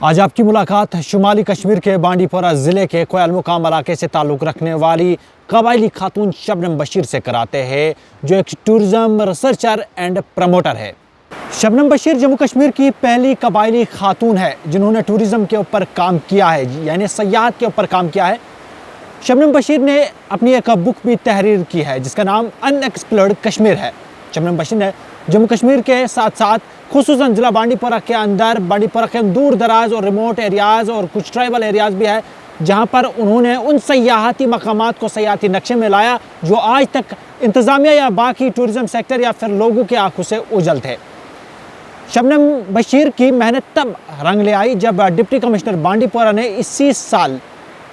आज आपकी मुलाकात शुमाली कश्मीर के बांडीपोरा ज़िले के कोयल मुकाम इलाके से ताल्लुक़ रखने वाली कबायली खातून शबनम बशीर से कराते हैं, जो एक टूरिज़म रिसर्चर एंड प्रमोटर है। शबनम बशीर जम्मू कश्मीर की पहली कबायली खातून है जिन्होंने टूरिज़म के ऊपर काम किया है, यानी सयाहत के ऊपर काम किया है। शबनम बशीर ने अपनी एक बुक भी तहरीर की है जिसका नाम अनएक्सप्लोर्ड कश्मीर है। शबनम बशीर ने जम्मू कश्मीर के साथ साथ खुसूसन ज़िला बांडीपोरा के अंदर, बांडीपोरा के दूर दराज और रिमोट एरियाज़ और कुछ ट्राइबल एरियाज़ भी है जहां पर उन्होंने उन सयाहती मकामात को सयाहती नक्शे में लाया जो आज तक इंतज़ामिया या बाकी टूरिज़म सेक्टर या फिर लोगों की आंखों से ओझल थे। शबनम बशीर की मेहनत तब रंग ले आई जब डिप्टी कमिश्नर बांडीपोरा ने इसी साल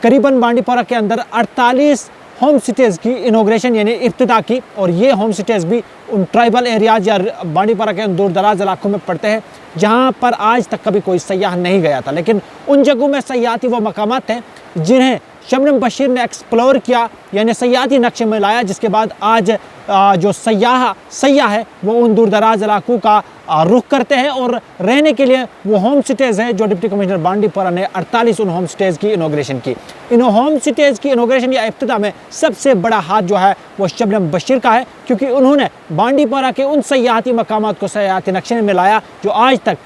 करीबन बांडीपोरा के अंदर 48 होम स्टेज़ की इनॉग्रेशन यानी इब्तिदा की, और ये होम स्टेज़ भी उन ट्राइबल एरियाज़ या बांडीपोरा के दूर दराज इलाकों में पड़ते हैं जहां पर आज तक कभी कोई सयाह नहीं गया था। लेकिन उन जगहों में सयाहती वो मकामात थे जिन्हें शबनम बशीर ने एक्सप्लोर किया, यानी सयाहती नक्शे में लाया, जिसके बाद आज जो सयाह है वो उन दूर दराज इलाकों का रुख करते हैं और रहने के लिए वो होम स्टेज़ है जो डिप्टी कमिश्नर बांडीपोरा ने 48 उन होम स्टेज़ की इनॉग्रेशन की। इन होम स्टेज़ की इनॉग्रेशन या इब्तिदा में सबसे बड़ा हाथ जो है वो शबनम बशीर का है, क्योंकि उन्होंने बांडीपोरा के उन सयाहती मकामात को सयाहती नक्शे में लाया जो आज तक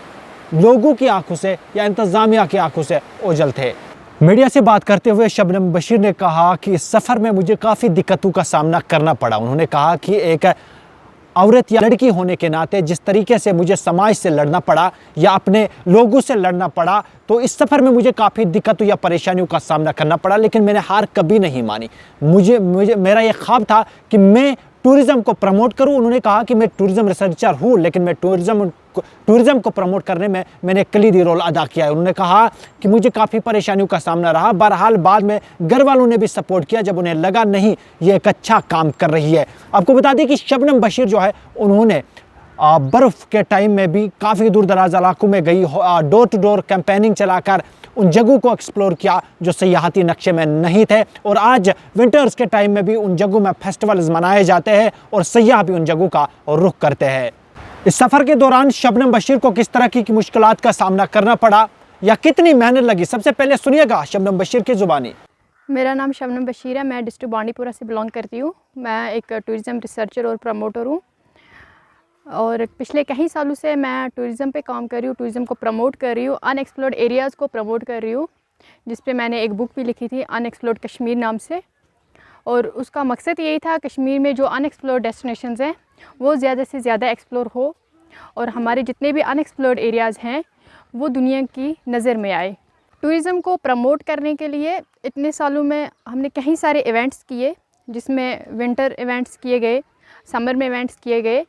लोगों की आंखों से या इंतज़ामिया की आंखों से ओझल थे। मीडिया से बात करते हुए शबनम बशीर ने कहा कि इस सफ़र में मुझे काफ़ी दिक्कतों का सामना करना पड़ा। उन्होंने कहा कि एक औरत या लड़की होने के नाते जिस तरीके से मुझे समाज से लड़ना पड़ा या अपने लोगों से लड़ना पड़ा, तो इस सफ़र में मुझे काफ़ी दिक्कतों या परेशानियों का सामना करना पड़ा, लेकिन मैंने हार कभी नहीं मानी। मेरा ये ख्वाब था कि मैं टूरिज़म को प्रमोट करूं। उन्होंने कहा कि मैं टूरिज़म रिसर्चर हूं, लेकिन मैं टूरिज़म को प्रमोट करने में मैंने कलीदी रोल अदा किया है। उन्होंने कहा कि मुझे काफ़ी परेशानियों का सामना रहा, बहरहाल बाद में घर वालों ने भी सपोर्ट किया जब उन्हें लगा नहीं ये एक अच्छा काम कर रही है। आपको बता दें कि शबनम बशीर जो है उन्होंने बर्फ़ के टाइम में भी काफ़ी दूर दराज इलाकों में गई, डोर टू डोर कैंपेनिंग चलाकर उन जगहों को एक्सप्लोर किया जो सयाहती नक्शे में नहीं थे, और आज विंटर्स के टाइम में भी उन जगहों में फेस्टिवल्स मनाए जाते हैं और सयाह भी उन जगहों का रुख करते हैं। इस सफ़र के दौरान शबनम बशीर को किस तरह की मुश्किलात का सामना करना पड़ा या कितनी मेहनत लगी, सबसे पहले सुनिएगा शबनम बशीर की ज़ुबानी। मेरा नाम शबनम बशीर है, मैं डिस्ट्रिक्ट बांडीपोरा से बिलोंग करती हूँ। मैं एक टूरिज़म रिसर्चर और प्रमोटर हूँ और पिछले कई सालों से मैं टूरिज़म पे काम कर रही हूँ, टूरिज़म को प्रमोट कर रही हूँ, अनएक्सप्लोर्ड एरियाज़ को प्रमोट कर रही हूँ, जिस पे मैंने एक बुक भी लिखी थी अनएक्सप्लोर्ड कश्मीर नाम से। और उसका मकसद यही था कश्मीर में जो अनएक्सप्लोर्ड डेस्टिनेशंस हैं वो ज़्यादा से ज़्यादा एक्सप्लोर हो और हमारे जितने भी अनएक्सप्लोर्ड एरियाज़ हैं वो दुनिया की नज़र में आए। टूरिज़म को प्रमोट करने के लिए इतने सालों में हमने कई सारे इवेंट्स किए, जिसमें विंटर इवेंट्स किए गए, समर में इवेंट्स किए गए,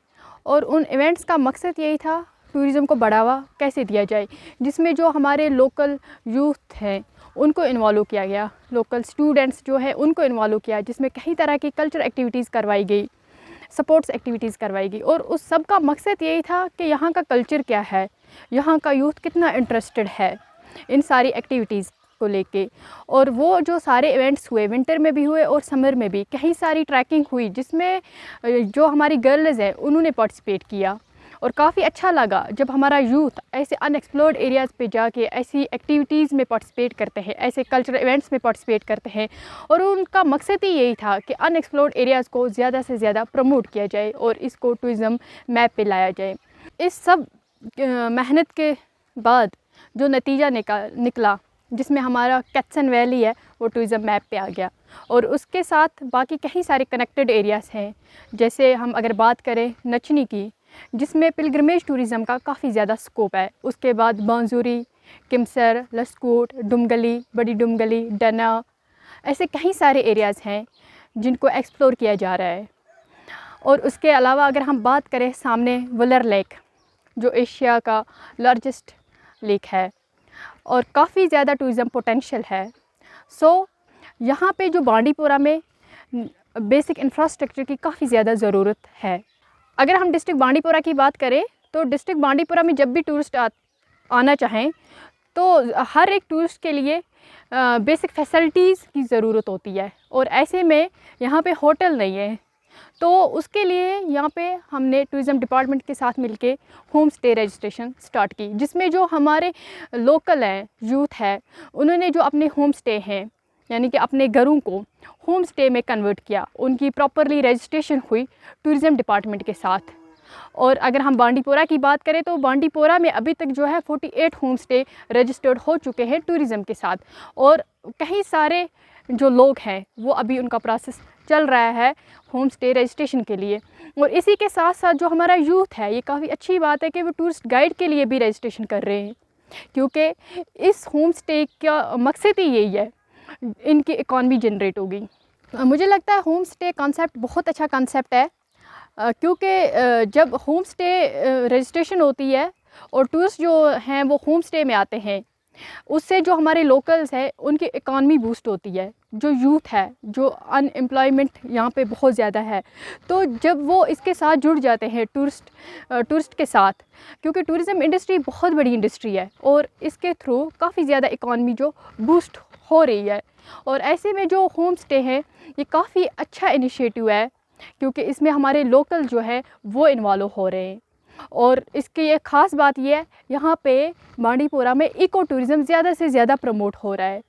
और उन इवेंट्स का मकसद यही था टूरिज़म को बढ़ावा कैसे दिया जाए, जिसमें जो हमारे लोकल यूथ हैं उनको इन्वॉल्व किया गया, लोकल स्टूडेंट्स जो है उनको इन्वॉल्व किया, जिसमें कई तरह की कल्चर एक्टिविटीज़ करवाई गई, सपोर्ट्स एक्टिविटीज़ करवाई गई। और उस सब का मकसद यही था कि यहाँ का कल्चर क्या है, यहाँ का यूथ कितना इंटरेस्टेड है इन सारी एक्टिविटीज़ को लेके। और वो जो सारे इवेंट्स हुए, विंटर में भी हुए और समर में भी, कई सारी ट्रैकिंग हुई जिसमें जो हमारी गर्ल्स हैं उन्होंने पार्टिसिपेट किया। और काफ़ी अच्छा लगा जब हमारा यूथ ऐसे अनएक्सप्लोर्ड एरियाज़ पे जाके ऐसी एक्टिविटीज़ में पार्टिसिपेट करते हैं, ऐसे कल्चरल इवेंट्स में पार्टिसिपेट करते हैं। और उनका मकसद ही यही था कि अनएक्सप्लोर्ड एरियाज़ को ज़्यादा से ज़्यादा प्रमोट किया जाए और इसको टूरिज़म मैप पे लाया जाए। इस सब मेहनत के बाद जो नतीजा निकला जिसमें हमारा कैथसन वैली है वो टूरिज़म मैप पे आ गया। और उसके साथ बाकी कई सारे कनेक्टेड एरियाज़ हैं, जैसे हम अगर बात करें नचनी की, जिसमें पिलग्रमेज टूरिज़म का काफ़ी ज़्यादा स्कोप है। उसके बाद बांजुरी, किमसर, लस्कूट, डुमगली, बड़ी डुमगली, डना, ऐसे कई सारे एरियाज़ हैं जिनको एक्सप्लोर किया जा रहा है। और उसके अलावा अगर हम बात करें सामने वुलर लेक, जो एशिया का लार्जेस्ट लेक है और काफ़ी ज़्यादा टूरिज़म पोटेंशियल है। यहाँ पे जो बांडीपोरा में बेसिक इंफ्रास्ट्रक्चर की काफ़ी ज़्यादा ज़रूरत है। अगर हम डिस्ट्रिक्ट बांडीपोरा की बात करें तो डिस्ट्रिक्ट बांडीपोरा में जब भी टूरिस्ट आना चाहें तो हर एक टूरिस्ट के लिए बेसिक फैसिलिटीज़ की ज़रूरत होती है। और ऐसे में यहाँ पे होटल नहीं है, तो उसके लिए यहाँ पे हमने टूरिज़म डिपार्टमेंट के साथ मिलके होम स्टे रजिस्ट्रेशन स्टार्ट की, जिसमें जो हमारे लोकल हैं, यूथ है, उन्होंने जो अपने होम स्टे हैं यानी कि अपने घरों को होम स्टे में कन्वर्ट किया, उनकी प्रॉपरली रजिस्ट्रेशन हुई टूरिज़म डिपार्टमेंट के साथ। और अगर हम बांडीपोरा की बात करें तो बांडीपोरा में अभी तक जो है 48 होम स्टे रजिस्टर्ड हो चुके हैं टूरिज़म के साथ, और कई सारे जो लोग हैं वो अभी उनका प्रोसेस चल रहा है होम स्टे रजिस्ट्रेशन के लिए। और इसी के साथ साथ जो हमारा यूथ है, ये काफ़ी अच्छी बात है कि वो टूरिस्ट गाइड के लिए भी रजिस्ट्रेशन कर रहे हैं, क्योंकि इस होम स्टे का मकसद ही यही है, इनकी इकॉनमी जनरेट होगी। मुझे लगता है होम स्टे कॉन्सेप्ट बहुत अच्छा कॉन्सेप्ट है, क्योंकि जब होम स्टे रजिस्ट्रेशन होती है और टूरिस्ट जो हैं वो होम स्टे में आते हैं, उससे जो हमारे लोकल्स हैं उनकी इकॉनमी बूस्ट होती है। जो यूथ है, जो अनएम्प्लॉयमेंट यहाँ पे बहुत ज़्यादा है, तो जब वो इसके साथ जुड़ जाते हैं टूरिस्ट के साथ, क्योंकि टूरिज़म इंडस्ट्री बहुत बड़ी इंडस्ट्री है और इसके थ्रू काफ़ी ज़्यादा इकॉनमी जो बूस्ट हो रही है। और ऐसे में जो होम स्टे है ये काफ़ी अच्छा इनिशिएटिव है, क्योंकि इसमें हमारे लोकल जो है वो इन्वॉल्व हो रहे हैं। और इसकी एक ख़ास बात ये है, यहाँ पे बांडीपोरा में इको टूरिज़म ज़्यादा से ज़्यादा प्रमोट हो रहा है,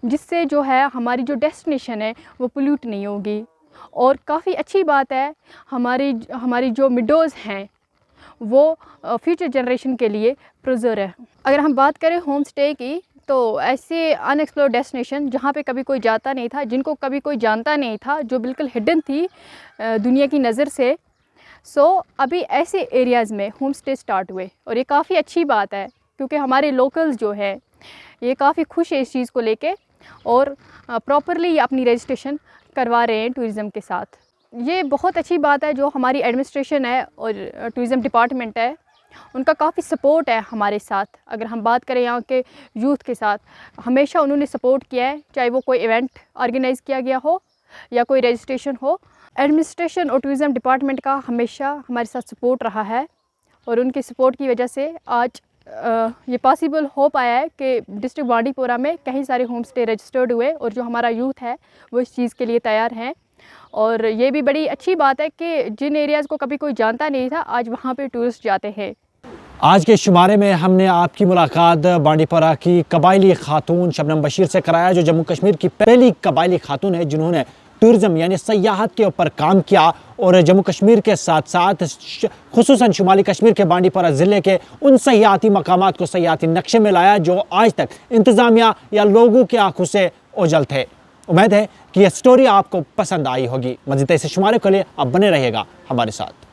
जिससे जो है हमारी जो डेस्टिनेशन है वो पोल्यूट नहीं होगी। और काफ़ी अच्छी बात है, हमारी जो मिडोज़ हैं वो फ्यूचर जनरेशन के लिए प्रिजर्व है। अगर हम बात करें होम स्टे की, तो ऐसे अनएक्सप्लोर्ड डेस्टिनेशन जहाँ पे कभी कोई जाता नहीं था, जिनको कभी कोई जानता नहीं था, जो बिल्कुल हिडन थी दुनिया की नज़र से, अभी ऐसे एरियाज़ में होम स्टे स्टार्ट हुए। और ये काफ़ी अच्छी बात है, क्योंकि हमारे लोकल्स जो है ये काफ़ी खुश है इस चीज़ को लेके, और प्रॉपरली अपनी रजिस्ट्रेशन करवा रहे हैं टूरिज़म के साथ। ये बहुत अच्छी बात है, जो हमारी एडमिनिस्ट्रेशन है और टूरिज़म डिपार्टमेंट है, उनका काफ़ी सपोर्ट है हमारे साथ। अगर हम बात करें यहाँ के यूथ के साथ, हमेशा उन्होंने सपोर्ट किया है, चाहे वो कोई इवेंट ऑर्गेनाइज़ किया गया हो या कोई रजिस्ट्रेशन हो। एडमिनिस्ट्रेशन और टूरिज़म डिपार्टमेंट का हमेशा हमारे साथ सपोर्ट रहा है, और उनके सपोर्ट की वजह से आज ये पॉसिबल हो पाया है कि डिस्ट्रिक्ट बांडीपोरा में कई सारे होम स्टे रजिस्टर्ड हुए, और जो हमारा यूथ है वो इस चीज़ के लिए तैयार हैं। और ये भी बड़ी अच्छी बात है कि जिन एरियाज़ को कभी कोई जानता नहीं था, आज वहाँ पे टूरिस्ट जाते हैं। आज के शुमारे में हमने आपकी मुलाकात बांडीपोरा की कबायली खातून शबनम बशीर से कराया, जो जम्मू कश्मीर की पहली कबायली खातून है जिन्होंने टूरिज़म यानी सयाहत के ऊपर काम किया, और जम्मू कश्मीर के साथ साथ खुसूसन शुमाली कश्मीर के बांडीपोरा ज़िले के उन सयाहती मकामात को सयाहती नक्शे में लाया जो आज तक इंतज़ामिया या लोगों की आंखों से ओझल थे। उम्मीद है कि यह स्टोरी आपको पसंद आई होगी। मज़ीद ऐसे शुमारे के लिए आप बने रहिएगा हमारे साथ।